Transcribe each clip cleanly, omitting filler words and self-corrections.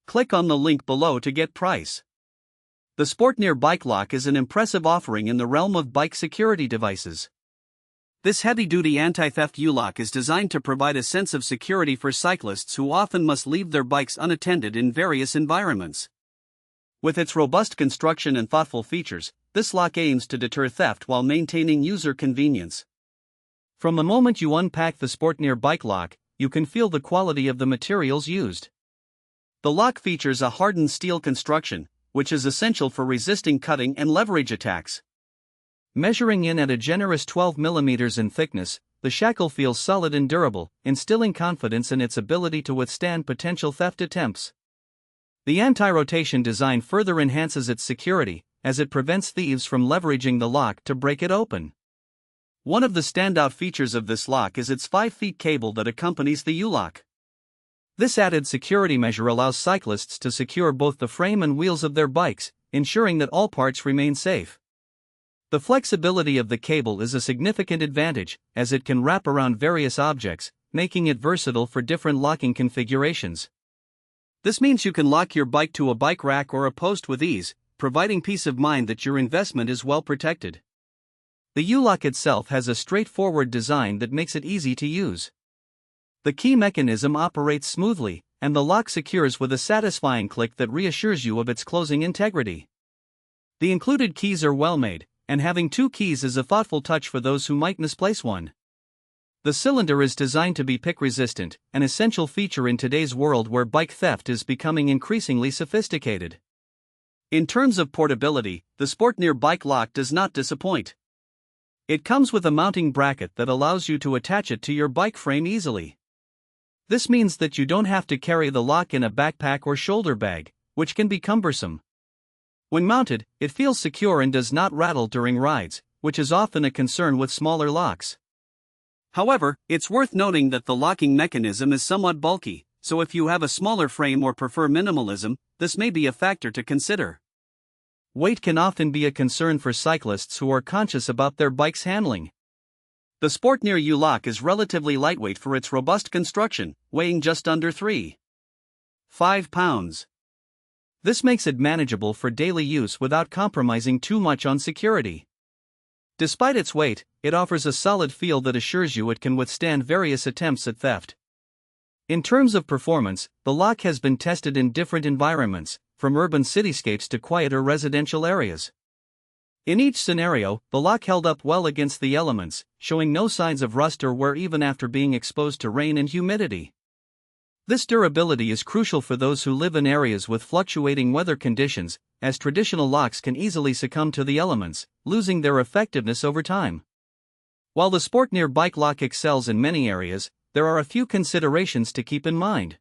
Click on the link below to get price. The Sportneer Bike Lock is an impressive offering in the realm of bike security devices. This heavy-duty anti-theft U-lock is designed to provide a sense of security for cyclists who often must leave their bikes unattended in various environments. With its robust construction and thoughtful features, this lock aims to deter theft while maintaining user convenience. From the moment you unpack the Sportneer Bike Lock, you can feel the quality of the materials used. The lock features a hardened steel construction, which is essential for resisting cutting and leverage attacks. Measuring in at a generous 12 mm in thickness, the shackle feels solid and durable, instilling confidence in its ability to withstand potential theft attempts. The anti-rotation design further enhances its security, as it prevents thieves from leveraging the lock to break it open. One of the standout features of this lock is its 5 feet cable that accompanies the U-lock. This added security measure allows cyclists to secure both the frame and wheels of their bikes, ensuring that all parts remain safe. The flexibility of the cable is a significant advantage, as it can wrap around various objects, making it versatile for different locking configurations. This means you can lock your bike to a bike rack or a post with ease, providing peace of mind that your investment is well protected. The U-lock itself has a straightforward design that makes it easy to use. The key mechanism operates smoothly, and the lock secures with a satisfying click that reassures you of its closing integrity. The included keys are well made, and having 2 keys is a thoughtful touch for those who might misplace one. The cylinder is designed to be pick-resistant, an essential feature in today's world where bike theft is becoming increasingly sophisticated. In terms of portability, the Sportneer Bike Lock does not disappoint. It comes with a mounting bracket that allows you to attach it to your bike frame easily. This means that you don't have to carry the lock in a backpack or shoulder bag, which can be cumbersome. When mounted, it feels secure and does not rattle during rides, which is often a concern with smaller locks. However, it's worth noting that the locking mechanism is somewhat bulky, so if you have a smaller frame or prefer minimalism, this may be a factor to consider. Weight can often be a concern for cyclists who are conscious about their bike's handling. The Sportneer U-lock is relatively lightweight for its robust construction, weighing just under 3.5 pounds. This makes it manageable for daily use without compromising too much on security. Despite its weight, it offers a solid feel that assures you it can withstand various attempts at theft. In terms of performance, the lock has been tested in different environments, from urban cityscapes to quieter residential areas. In each scenario, the lock held up well against the elements, showing no signs of rust or wear even after being exposed to rain and humidity. This durability is crucial for those who live in areas with fluctuating weather conditions, as traditional locks can easily succumb to the elements, losing their effectiveness over time. While the Sportneer Bike Lock excels in many areas, there are a few considerations to keep in mind.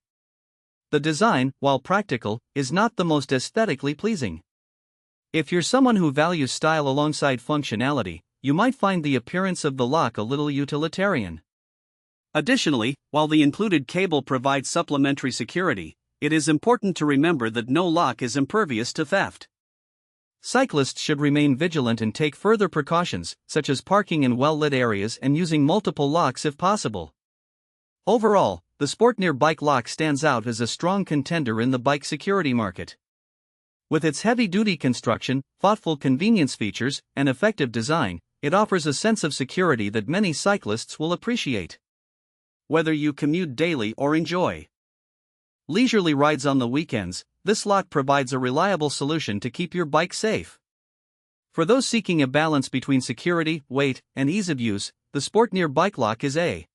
The design, while practical, is not the most aesthetically pleasing. If you're someone who values style alongside functionality, you might find the appearance of the lock a little utilitarian. Additionally, while the included cable provides supplementary security, it is important to remember that no lock is impervious to theft. Cyclists should remain vigilant and take further precautions, such as parking in well-lit areas and using multiple locks if possible. Overall, the Sportneer Bike Lock stands out as a strong contender in the bike security market. With its heavy-duty construction, thoughtful convenience features, and effective design, it offers a sense of security that many cyclists will appreciate. Whether you commute daily or enjoy leisurely rides on the weekends, this lock provides a reliable solution to keep your bike safe. For those seeking a balance between security, weight, and ease of use, the Sportneer Bike Lock is a